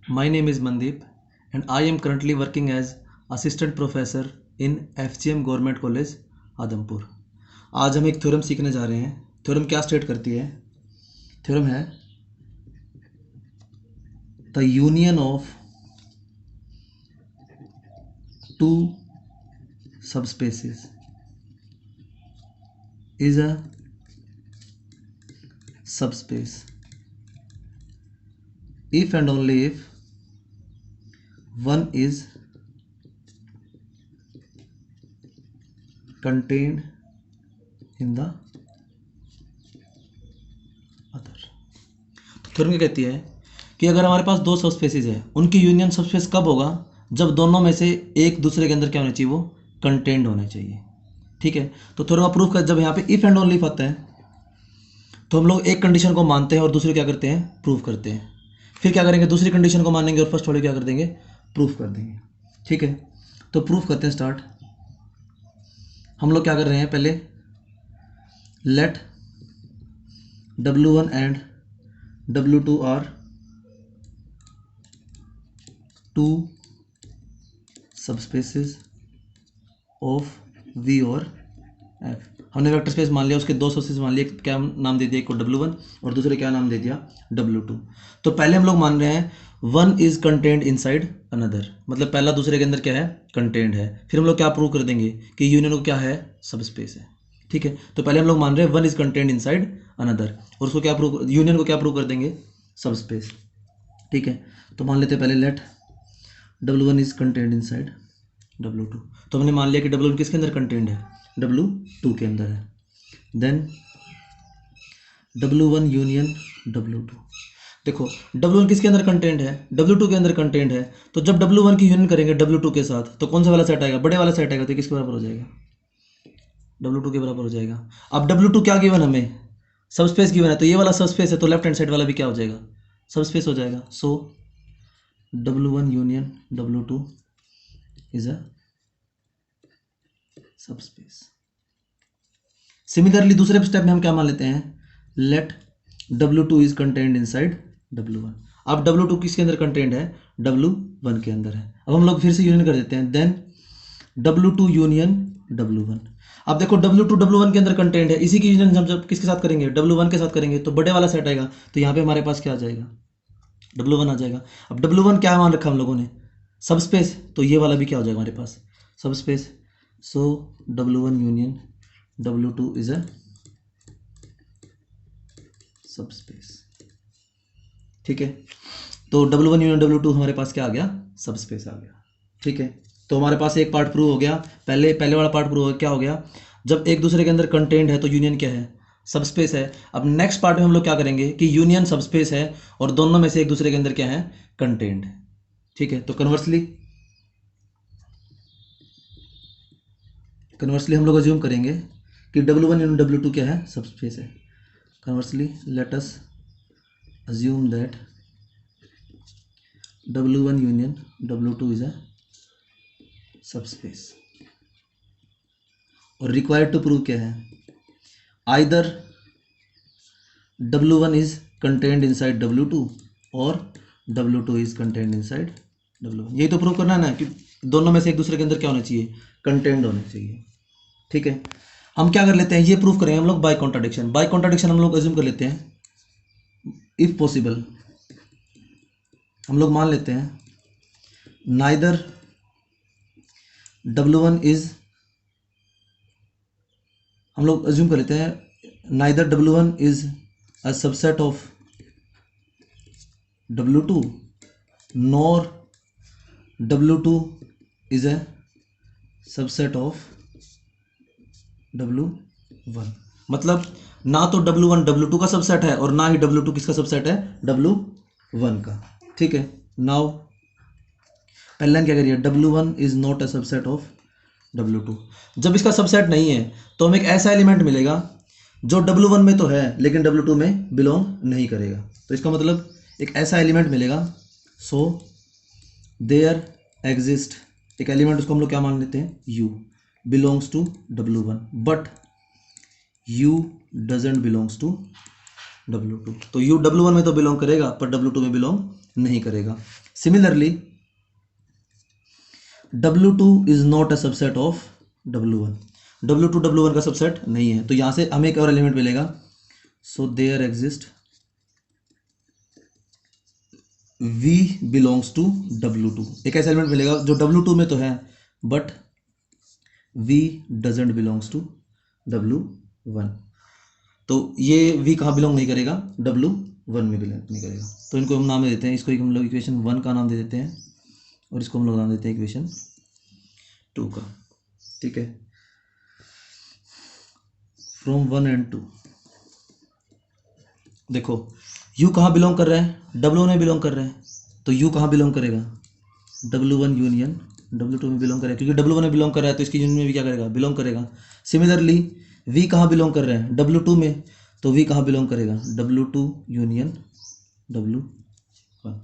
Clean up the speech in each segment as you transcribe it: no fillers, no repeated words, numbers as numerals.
My name is Mandeep and I am currently working as assistant professor in FGM Government College, Adampur. आज हम एक theorem सीखने जा रहे हैं। थ्योरम क्या स्टेट करती है? थ्योरम है the union of two subspaces is a subspace if and only if one is contained in the other। Theorem क्या कहती है कि अगर हमारे पास दो सबस्पेसीज है, उनकी यूनियन सबस्पेस कब होगा? जब दोनों में से एक दूसरे के अंदर क्या होना चाहिए? वो कंटेंड होने चाहिए। ठीक है, तो थ्योरम का प्रूफ कर, जब यहाँ पे इफ एंड ओनली आता है तो हम लोग एक कंडीशन को मानते हैं और दूसरे क्या करते हैं? प्रूफ करते हैं। फिर क्या करेंगे? दूसरी कंडीशन को मानेंगे और फर्स्ट वाले क्या कर देंगे? प्रूफ कर देंगे। ठीक है, तो प्रूफ करते हैं, स्टार्ट। हम लोग क्या कर रहे हैं? पहले let W1 and W2 are two subspaces of V और F। हमने वेक्टर स्पेस मान लिया, उसके दो सबस्पेस मान लिए। क्या नाम दे दिया? एक को W1 और दूसरे क्या नाम दे दिया? W2। तो पहले हम लोग मान रहे हैं one is contained inside another, मतलब पहला दूसरे के अंदर क्या है? कंटेंड है। फिर हम लोग क्या प्रूव कर देंगे कि यूनियन को क्या है? सबस्पेस है। ठीक है, तो पहले हम लोग मान रहे हैं one is contained inside another, और उसको क्या प्रूव, यूनियन को क्या प्रूव कर देंगे? सबस्पेस। ठीक है, तो मान लेते हैं पहले let W1 is contained inside W2। तो हमने मान लिया कि W1 किसके अंदर कंटेंड है? W2 के अंदर है। Then W1 union W2। देखो W1 किसके अंदर कंटेंट है? W2 के अंदर कंटेंट है। तो जब W1 की यूनियन करेंगे W2 के साथ तो कौन सा वाला सेट आएगा? बड़े वाला सेट आएगा। तो किसके बराबर हो जाएगा? W2 के बराबर हो जाएगा। अब W2 क्या गिवन हमें? सबस्पेस गिवन है, तो ये वाला सबस्पेस है, तो लेफ्ट हैंड साइड वाला भी क्या हो जाएगा? सबस्पेस हो जाएगा। So W1 union W2 is a subspace. Similarly दूसरे स्टेप में हम क्या मान लेते हैं? Let W2 is contained inside W1। अब W2 किसके अंदर कंटेंट है? W1 के अंदर है। अब हम लोग फिर से यूनियन कर देते हैं। Then W2 union W1। अब देखो W2 W1 के अंदर कंटेंट है, इसी की यूनियन हम जब किसके साथ करेंगे? W1 के साथ करेंगे, तो बड़े वाला सेट आएगा। तो यहाँ पे हमारे पास क्या आ जाएगा? W1 आ जाएगा। अब W1 क्या मान रखा हम लोगों ने? सबस्पेस। तो ये वाला भी क्या हो जाएगा हमारे पास? Subspace. So W1 union W2 is a subspace. ठीक है, तो W1 यूनियन W2 हमारे पास क्या आ गया? सबस्पेस आ गया। ठीक है, तो हमारे पास एक पार्ट प्रूव हो गया। पहले वाला पार्ट प्रूव हो गया। क्या हो गया? जब एक दूसरे के अंदर कंटेंट है तो यूनियन क्या है? सबस्पेस है। अब नेक्स्ट पार्ट में हम लोग क्या करेंगे कि यूनियन सबस्पेस है और दोनों में से एक दूसरे के अंदर क्या है? कंटेंट है। ठीक है, तो कन्वर्सली हम लोग अज्यूम करेंगे कि W1 यूनियन W2 क्या है? सबस्पेस है। Conversely let us assume that W1 union W2 is a subspace। और रिक्वायर्ड टू प्रूव क्या है? Either W1 is contained inside W2 और W2 is contained inside W1। यही तो प्रूव करना है ना कि दोनों में से एक दूसरे के अंदर क्या होना चाहिए? कंटेंट होने चाहिए। ठीक है, हम क्या कर लेते हैं? ये प्रूव करेंगे हम लोग बाय कॉन्ट्राडिक्शन। बाय कॉन्ट्राडिक्शन हम लोग अज्यूम कर लेते हैं, इफ पॉसिबल हम लोग मान लेते हैं नाइदर W1 इज, हम लोग अज्यूम कर लेते हैं neither W1 is a subset of W2 nor W2 is a subset of W1। मतलब ना तो W1 W2 का सबसेट है और ना ही W2 किसका सबसेट है? W1 का। ठीक है, नाउ पहले लाइन क्या करिए? W1 is not a subset of W2। जब इसका सबसेट नहीं है तो हमें एक ऐसा एलिमेंट मिलेगा जो W1 में तो है लेकिन W2 में बिलोंग नहीं करेगा। तो इसका मतलब एक ऐसा एलिमेंट मिलेगा। सो देयर एग्जिस्ट एक एलिमेंट, उसको हम लोग क्या मान लेते हैं? U belongs to W1 but U doesn't belongs to W2। तो U W1 में तो बिलोंग करेगा पर W2 में बिलोंग नहीं करेगा। Similarly W2 is not a subset of W1, W2 W1 का सबसेट नहीं है, तो यहां से हमें एक और एलिमेंट मिलेगा। So there exist V belongs to W2, एक ऐसा एलिमेंट मिलेगा जो W2 में तो है but V doesn't belongs to W1। तो ये V कहाँ बिलोंग नहीं करेगा, W1 में बिलोंग नहीं करेगा। तो इनको हम नाम दे देते हैं, इसको हम लोग इक्वेशन 1 का नाम दे देते हैं और इसको हम लोग नाम देते हैं इक्वेशन 2 का। ठीक है, फ्रॉम 1 and 2 देखो U कहाँ बिलोंग कर रहा है, W1 में बिलोंग कर रहा है, तो U कहाँ बिलोंग करेगा, W1 यूनियन W2 में बिलोंग करेगा, क्योंकि W1 में बिलोंग कर रहा है तो इसकी यूनियन में भी क्या करेगा, बिलोंग करेगा। सिमिलरली V कहाँ बिलोंग कर रहा है, W2 में, तो V कहाँ बिलोंग करेगा, W2 यूनियन W1।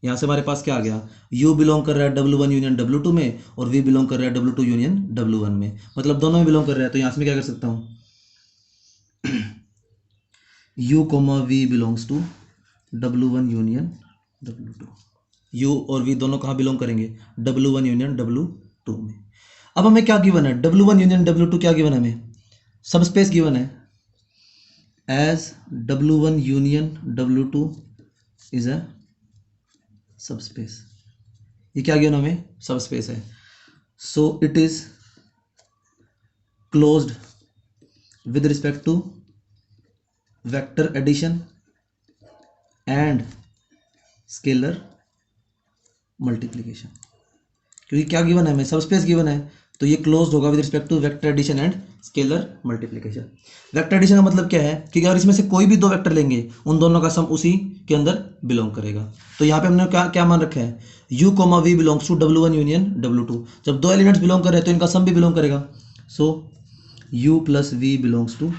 यहाँ से हमारे पास क्या आ गया, U बिलोंग कर रहा है W1 यूनियन W2 में और V बिलोंग कर रहा है W2 यूनियन W1 में, मतलब दोनों में बिलोंग कर रहा है। तो यहाँ से मैं क्या कर सकता हूँ, U comma V belongs to W1 union W2। U और V दोनों कहाँ बिलोंग करेंगे, W1 यूनियन W2 में। अब हमें क्या गिवन है, W1 यूनियन W2 क्या गिवन है, हमें सब स्पेस गिवन है as W1 union W2 is a subspace. ये क्या गिवन हमें, सब स्पेस है। So it is closed with respect to vector addition and scalar multiplication. क्योंकि क्या गिवन है हमें, सब स्पेस गिवन है, तो ये क्लोज्ड होगा with respect to vector addition and scalar multiplication. Vector addition का मतलब क्या है कि अगर इसमें से कोई भी दो वेक्टर लेंगे उन दोनों का सम उसी के अंदर बिलोंग करेगा। तो यहाँ पे हमने क्या क्या मान रखा है, U comma V belongs to W1 union W2। जब दो एलिमेंट्स बिलोंग कर रहे हैं तो इनका सम भी बिलोंग करेगा। So U plus V belongs to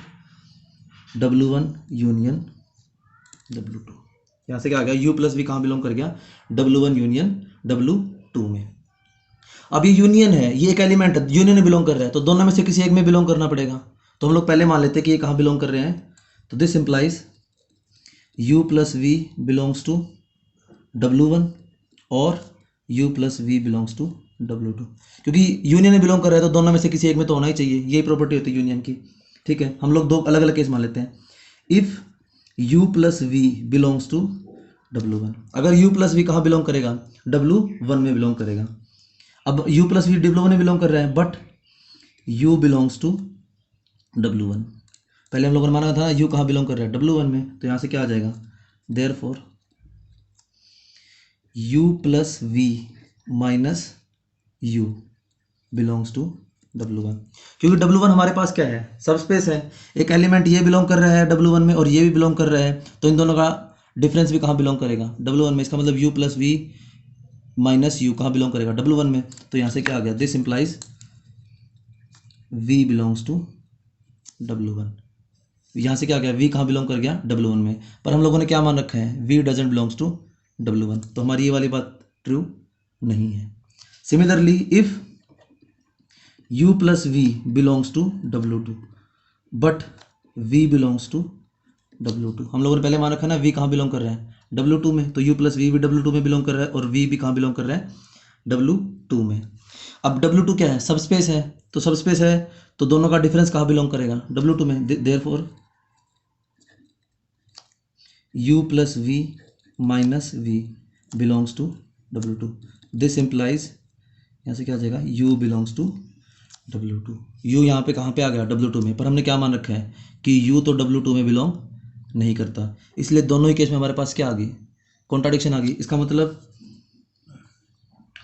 W1 union W2। यहाँ से क्या आ गया, U प्लस V कहाँ बिलोंग कर गया, W1 यूनियन W2 में। अब ये यूनियन है, ये एक एलिमेंट है, यूनियन में बिलोंग कर रहा है, तो दोनों में से किसी एक में बिलोंग करना पड़ेगा। तो हम लोग पहले मान लेते हैं कि ये कहाँ बिलोंग कर रहे हैं, तो this implies U plus V belongs to W1 और U plus V belongs to W2। क्योंकि यूनियन में बिलोंग कर रहा है तो दोनों में से किसी एक में तो होना ही चाहिए, यही प्रॉपर्टी होती है यूनियन की। ठीक है, हम लोग दो अलग अलग केस मान लेते हैं। If U plus V belongs to W1, अगर U प्लस V कहाँ बिलोंग करेगा, W1 में बिलोंग करेगा। अब U प्लस V W1 में बिलोंग कर रहा है but U belongs to W1। पहले हम लोगों ने माना था U कहाँ बिलोंग कर रहा है, W1 में, तो यहाँ से क्या आ जाएगा, therefore U plus V minus U belongs to W1। क्योंकि W1 हमारे पास क्या है, सब स्पेस है, एक एलिमेंट ये बिलोंग कर रहा है W1 में और ये भी बिलोंग कर रहा है, तो इन दोनों का डिफरेंस भी कहाँ बिलोंग करेगा, W1 में। इसका मतलब U plus V minus U कहाँ बिलोंग करेगा, W1 में। तो यहाँ से क्या आ गया, this implies V belongs to W1। यहाँ से क्या आ गया, V कहाँ बिलोंग कर गया, W1 में। पर हम लोगों ने क्या मान रखा है, V doesn't belongs to W1, तो हमारी ये वाली बात ट्रू नहीं है। Similarly if U plus V belongs to W2 but V belongs to W2, हम लोगों ने पहले मान रखा ना V कहाँ बिलोंग कर रहा है, W2 में, तो U प्लस V भी W2 में बिलोंग कर रहा है और V भी कहाँ बिलोंग कर रहा है, W2 में। अब W2 क्या है, सब स्पेस है, तो सब स्पेस है तो दोनों का डिफरेंस कहाँ बिलोंग करेगा, W2 में। Therefore U plus V minus V belongs to W2। This implies, यहाँ से क्या आ जाएगा, U belongs to W2। U यहाँ पे कहाँ पे आ गया, W2 में, पर हमने क्या मान रखा है कि U तो W2 में बिलोंग नहीं करता, इसलिए दोनों ही केस में हमारे पास क्या आ गई, कॉन्ट्राडिक्शन आ गई। इसका मतलब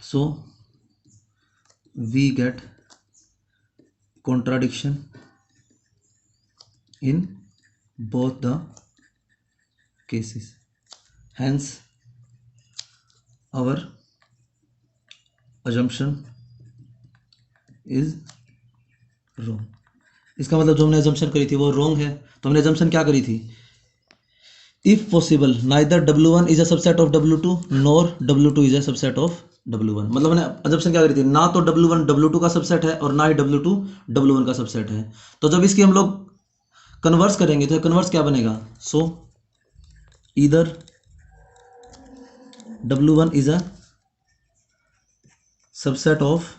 so we get contradiction in both the cases, hence our assumption is wrong. इसका मतलब जो हमने assumption करी थी वो रॉन्ग है। तो हमने assumption क्या करी थी, if possible neither W1 is a subset of W2 nor W2 is a subset of W1। मतलब मैंने assumption क्या करी थी, ना तो W1 W2 का सबसेट है और ना ही W2 W1 का सबसेट है। तो जब इसकी हम लोग कन्वर्स करेंगे तो कन्वर्स क्या बनेगा, सो either W1 is a subset of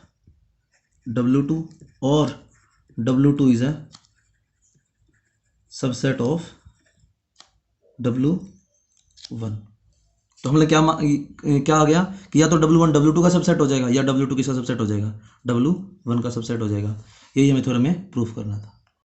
W2 और W2 is a subset of W1। तो हमने क्या आ गया कि या तो W1 W2 का सबसेट हो जाएगा या W2 किसका सबसेट हो जाएगा, W1 का सबसेट हो जाएगा। यही हमें थ्योरम में प्रूफ करना था।